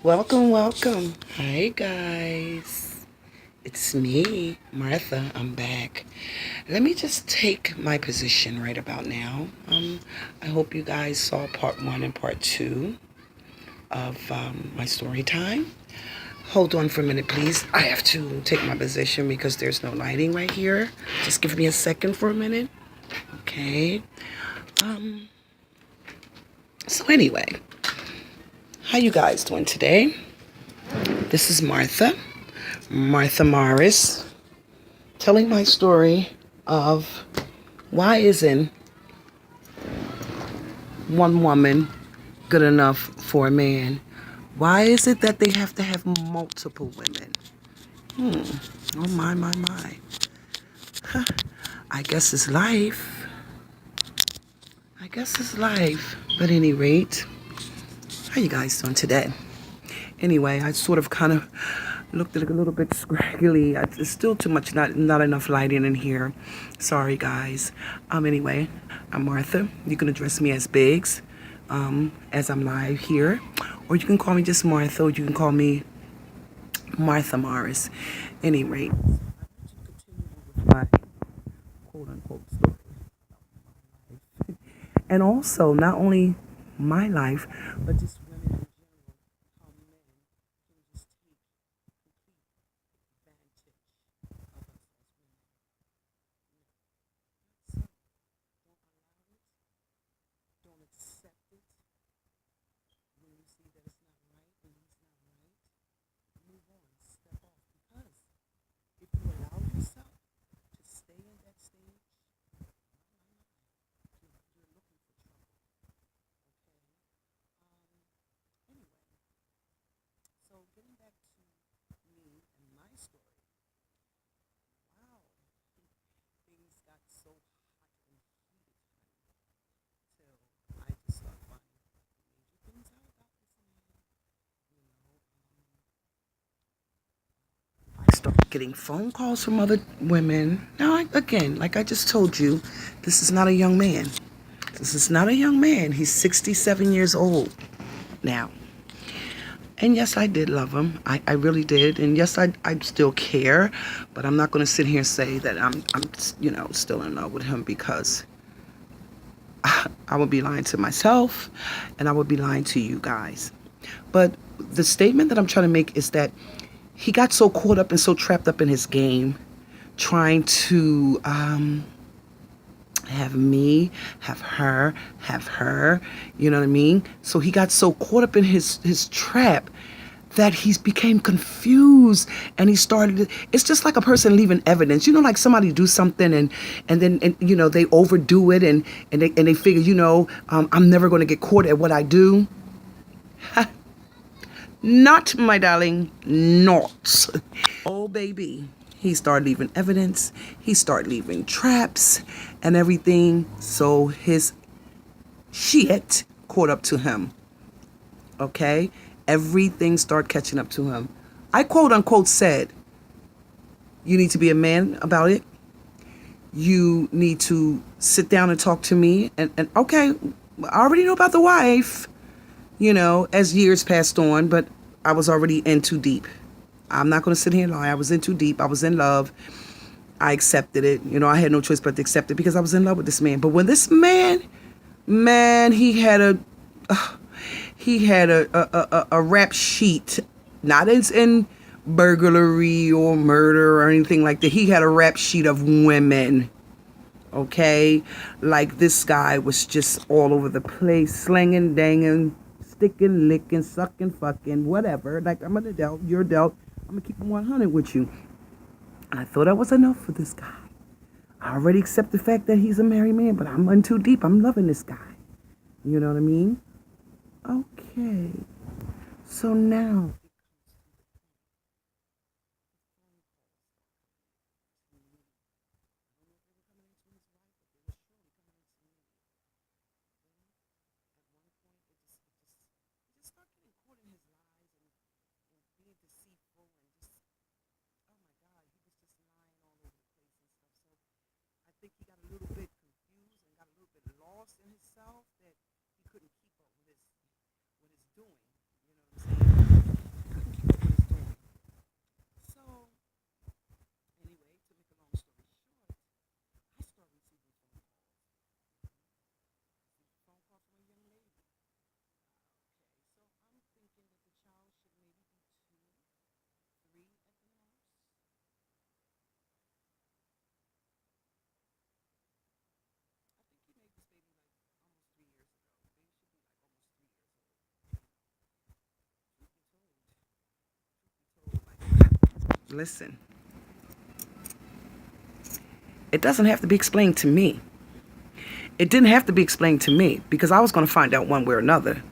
Welcome, welcome. Hi, guys. It's me, Martha. I'm back. Let me just take my position right about now. I hope you guys saw part one and part two of my story time. Hold on for a minute, please. I have to take my position because there's no lighting right here. Just give me a second for a minute. Okay. Um, so anyway, how you guys doing today? This is Martha Morris, telling my story of why isn't one woman good enough for a man? Why is it that they have to have multiple women? Oh my. I guess it's life. I guess it's life. But at any rate, how you guys doing today? Anyway, I sort of kind of looked at it a little bit scraggly. It's still too much, not enough lighting in here. Sorry, guys. Anyway, I'm Martha. You can address me as Biggs, as I'm live here, or you can call me just Martha, or you can call me Martha Morris. Any rate, my quote unquote story, and also not only my life, but just women in general, how men can just take advantage of us as women. So don't allow it, don't accept it. When you see that it's not right, when he's not right, move on, step off. Because if you allow yourself to stay in that stage, you're looking for trouble. Okay. Anyway, so getting back to me and my story. Wow, things got so hot and heated, till I just started finding major things out about this man. You know, I started getting phone calls from other women. Now, again, like I just told you, this is not a young man. This is not a young man. He's 67 years old now. And yes, I did love him. I really did. And yes, I still care. But I'm not going to sit here and say that I'm still in love with him, because I would be lying to myself and I would be lying to you guys. But the statement that I'm trying to make is that he got so caught up and so trapped up in his game, trying to have me, have her, you know what I mean? So he got so caught up in his trap that he became confused, and he started, it's just like a person leaving evidence, like somebody do something, and then they overdo it, and they figure, I'm never going to get caught at what I do. Not, my darling, not. Oh, baby. He started leaving evidence. He started leaving traps and everything. So his shit caught up to him. Okay? Everything started catching up to him. I quote unquote said, you need to be a man about it. You need to sit down and talk to me. And okay, I already know about the wife, as years passed on, but I was already in too deep. I'm not going to sit here and lie. I was in too deep. I was in love. I accepted it. I had no choice but to accept it because I was in love with this man. But when this man, he had a rap sheet, not as in burglary or murder or anything like that. He had a rap sheet of women. Okay, like this guy was just all over the place, slinging, danging, sticking, licking, sucking, fucking, whatever. Like, I'm an adult, you're adult. I'm gonna keep it 100 with you. I thought that was enough for this guy. I already accept the fact that he's a married man, but I'm in too deep. I'm loving this guy. You know what I mean? Okay. So now, I think he got a little bit confused and got a little bit lost in himself, that he couldn't keep up with his doing. You know what I'm saying? Listen, it doesn't have to be explained to me. It didn't have to be explained to me because I was going to find out one way or another.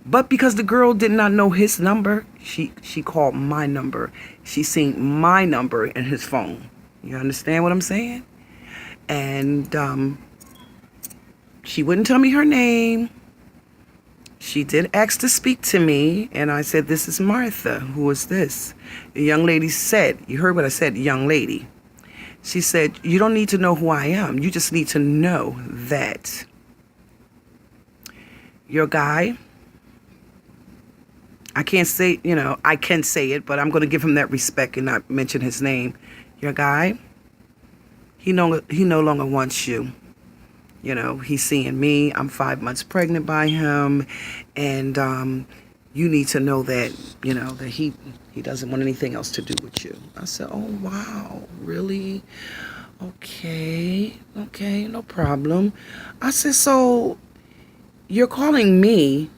But because the girl did not know his number, she called my number. She seen my number in his phone. You understand what I'm saying? And she wouldn't tell me her name. She did ask to speak to me, and I said, "This is Martha. Who is this?" The young lady said, you heard what I said, young lady. She said, "You don't need to know who I am. You just need to know that your guy," I can't say, I can say it, but I'm going to give him that respect and not mention his name. Your guy, he no longer wants you. He's seeing me. I'm 5 months pregnant by him. And you need to know that, that he doesn't want anything else to do with you. I said, "Oh, wow, really? Okay, no problem." I said, "So you're calling me.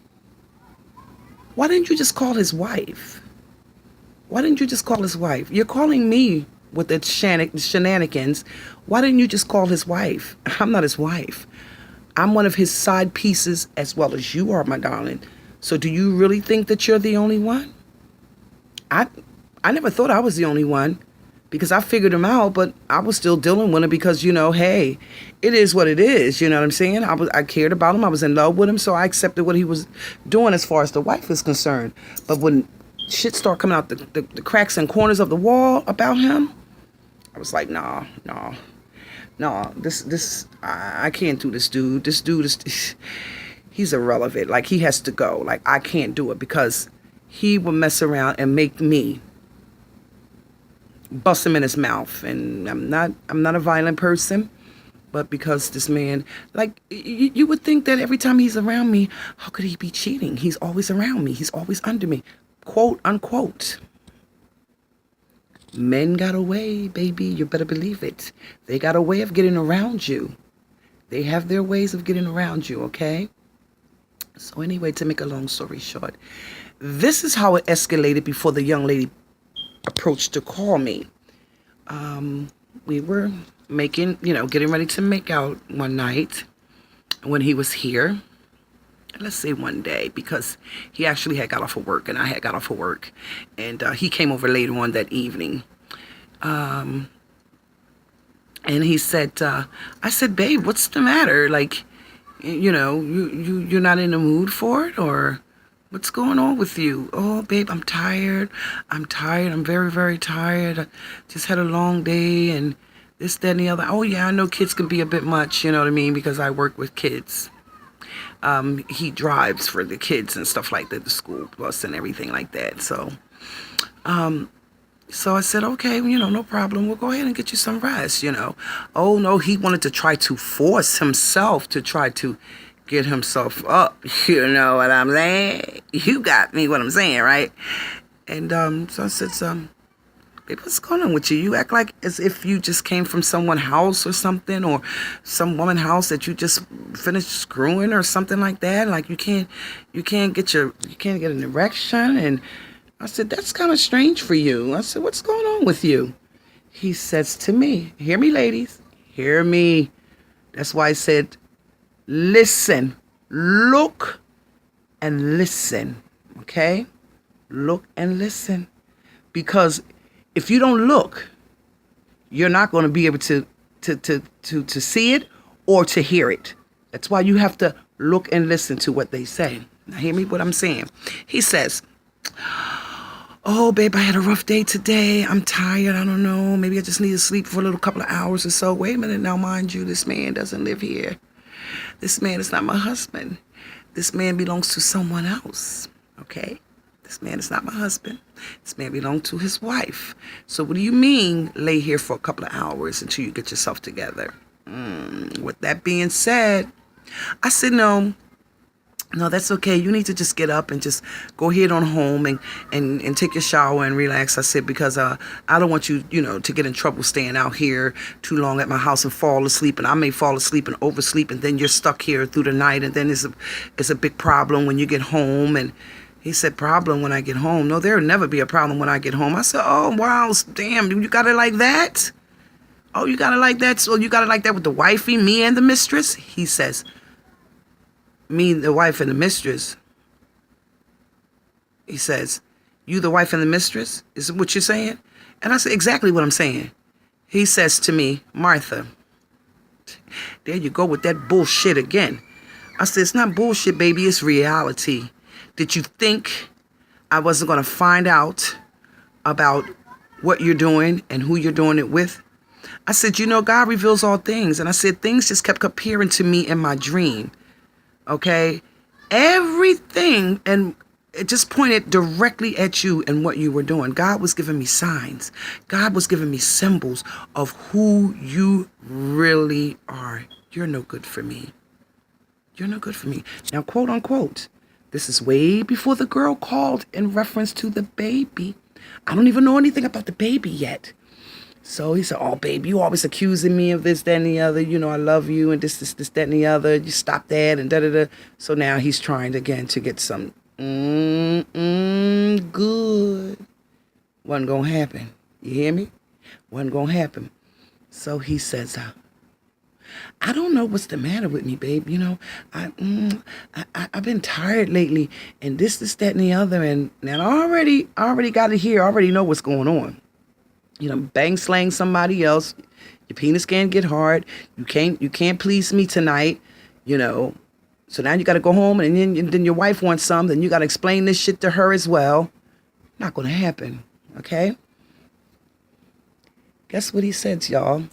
Why didn't you just call his wife? Why didn't you just call his wife? You're calling me with the shenanigans. Why didn't you just call his wife? I'm not his wife. I'm one of his side pieces as well as you are, my darling. So do you really think that you're the only one?" I never thought I was the only one because I figured him out, but I was still dealing with him because, hey, it is what it is. You know what I'm saying? I cared about him. I was in love with him. So I accepted what he was doing as far as the wife is concerned. But when shit started coming out the cracks and corners of the wall about him, I was like, no, I can't do this dude. This dude is, he's irrelevant. Like, he has to go. Like, I can't do it because he will mess around and make me bust him in his mouth. And I'm not a violent person, but because this man, like, you would think that every time he's around me, how could he be cheating? He's always around me. He's always under me, quote unquote. Men got a way, baby. You better believe it. They got a way of getting around you. They have their ways of getting around you, okay? So anyway, to make a long story short, this is how it escalated before the young lady approached to call me. We were making, getting ready to make out one night when he was here. Let's say one day, because he actually had got off of work and I had got off of work. And he came over later on that evening. And he said, I said, "Babe, what's the matter? Like, you're not in the mood for it, or what's going on with you?" "Oh, babe, I'm tired. I'm very, very tired. I just had a long day and this, that, and the other." "Oh, yeah, I know kids can be a bit much, you know what I mean, because I work with kids." He drives for the kids and stuff like that, the school bus and everything like that. So I said, "Okay, no problem. We'll go ahead and get you some rest, Oh, no, he wanted to try to force himself to try to get himself up. You know what I'm saying? You got me what I'm saying, right? And so I said, "Babe, what's going on with you? You act like as if you just came from someone's house or something, or some woman's house that you just finished screwing or something like that. Like you can't get an erection." And I said, "That's kind of strange for you." I said, "What's going on with you?" He says to me, hear me, ladies, hear me. That's why I said, listen, look and listen, okay? Look and listen. Because if you don't look, you're not going to be able to see it or to hear it. That's why you have to look and listen to what they say. Now hear me what I'm saying. He says, "Oh, babe, I had a rough day today. I'm tired. I don't know. Maybe I just need to sleep for a little couple of hours or so." Wait a minute now, mind you, this man doesn't live here. This man is not my husband. This man belongs to someone else, okay? This man is not my husband. This man belongs to his wife. So what do you mean lay here for a couple of hours until you get yourself together? With that being said, I said, no, that's okay. You need to just get up and just go ahead on home and take your shower and relax. I said, because I don't want you, to get in trouble staying out here too long at my house and fall asleep. And I may fall asleep and oversleep, and then you're stuck here through the night. And then it's a big problem when you get home. And He said, problem when I get home. No, there'll never be a problem when I get home. I said, oh, wow, damn, you got it like that? Oh, you got it like that? So you got it like that with the wifey, me and the mistress? He says, me, the wife and the mistress. He says, you the wife and the mistress? Is it what you're saying? And I said, exactly what I'm saying. He says to me, Martha, there you go with that bullshit again. I said, it's not bullshit, baby. It's reality. Did you think I wasn't going to find out about what you're doing and who you're doing it with? I said, you know, God reveals all things. And I said, things just kept appearing to me in my dream. Okay? Everything, and it just pointed directly at you and what you were doing. God was giving me signs. God was giving me symbols of who you really are. You're no good for me. You're no good for me. Now, quote unquote, this is way before the girl called in reference to the baby. I don't even know anything about the baby yet. So he said, oh, baby, you always accusing me of this, that, and the other. You know, I love you and this, that, and the other. You stop that and da-da-da. So now he's trying again to get some good. Wasn't going to happen. You hear me? Wasn't going to happen. So he says, I don't know what's the matter with me, babe. You know, I've been tired lately, and this, that, and the other, and I already got it here. I already know what's going on. You know, bang slang somebody else. Your penis can't get hard. You can't please me tonight. You know, so now you got to go home, and then your wife wants some. Then you got to explain this shit to her as well. Not gonna happen. Okay. Guess what he said, y'all?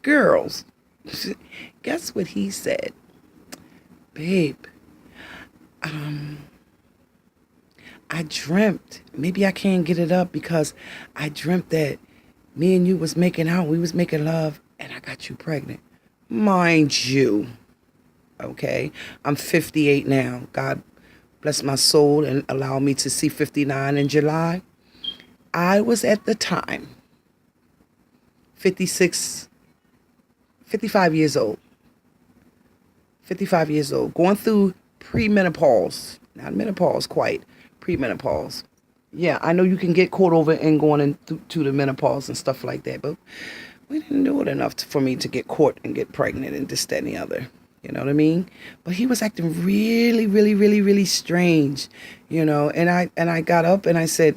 Girls. Guess what he said? Babe, I dreamt, maybe I can't get it up because I dreamt that me and you was making out, we was making love, and I got you pregnant. Mind you, okay, I'm 58 now. God bless my soul and allow me to see 59 in July. I was at the time 55 years old. 55 years old. Going through premenopause. Not menopause quite. Premenopause. Yeah, I know you can get caught over and going into the menopause and stuff like that, but we didn't do it enough for me to get caught and get pregnant and this, that, and the other. You know what I mean? But he was acting really, really, really, really strange. You know, and I got up and I said,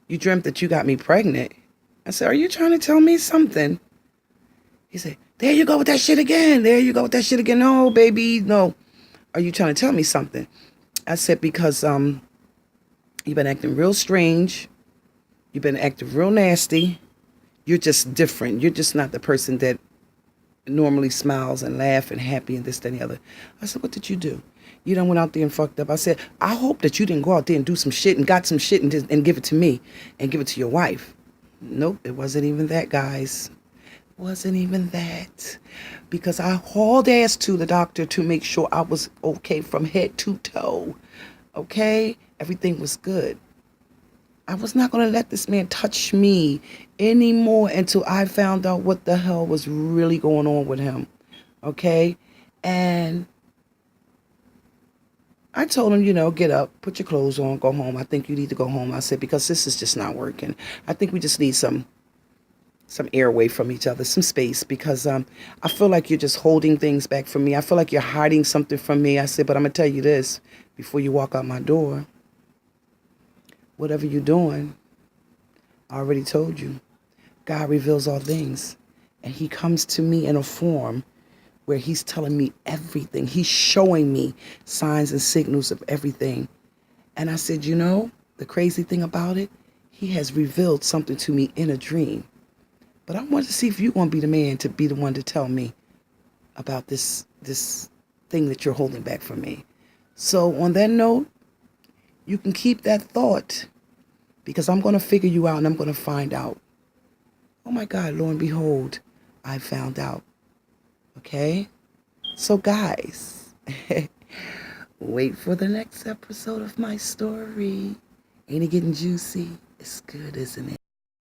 you dreamt that you got me pregnant. I said, are you trying to tell me something? He said, there you go with that shit again. There you go with that shit again. No, baby, no. Are you trying to tell me something? I said, because you've been acting real strange. You've been acting real nasty. You're just different. You're just not the person that normally smiles and laugh and happy and this, that, and the other. I said, what did you do? You done went out there and fucked up. I said, I hope that you didn't go out there and do some shit and got some shit and give it to me and give it to your wife. Nope, it wasn't even that, guys. Wasn't even that. Because I hauled ass to the doctor to make sure I was okay from head to toe. Okay? Everything was good. I was not going to let this man touch me anymore until I found out what the hell was really going on with him. Okay? And I told him, you know, get up, put your clothes on, go home. I think you need to go home. I said, because this is just not working. I think we just need some airway from each other, some space, because I feel like you're just holding things back from me. I feel like you're hiding something from me. I said, but I'm going to tell you this before you walk out my door. Whatever you're doing, I already told you. God reveals all things. And he comes to me in a form where he's telling me everything. He's showing me signs and signals of everything. And I said, you know, the crazy thing about it, he has revealed something to me in a dream. But I want to see if you're going to be the man to be the one to tell me about this thing that you're holding back from me. So on that note, you can keep that thought, because I'm going to figure you out and I'm going to find out. Oh my God, lo and behold, I found out. Okay? So guys, wait for the next episode of my story. Ain't it getting juicy? It's good, isn't it?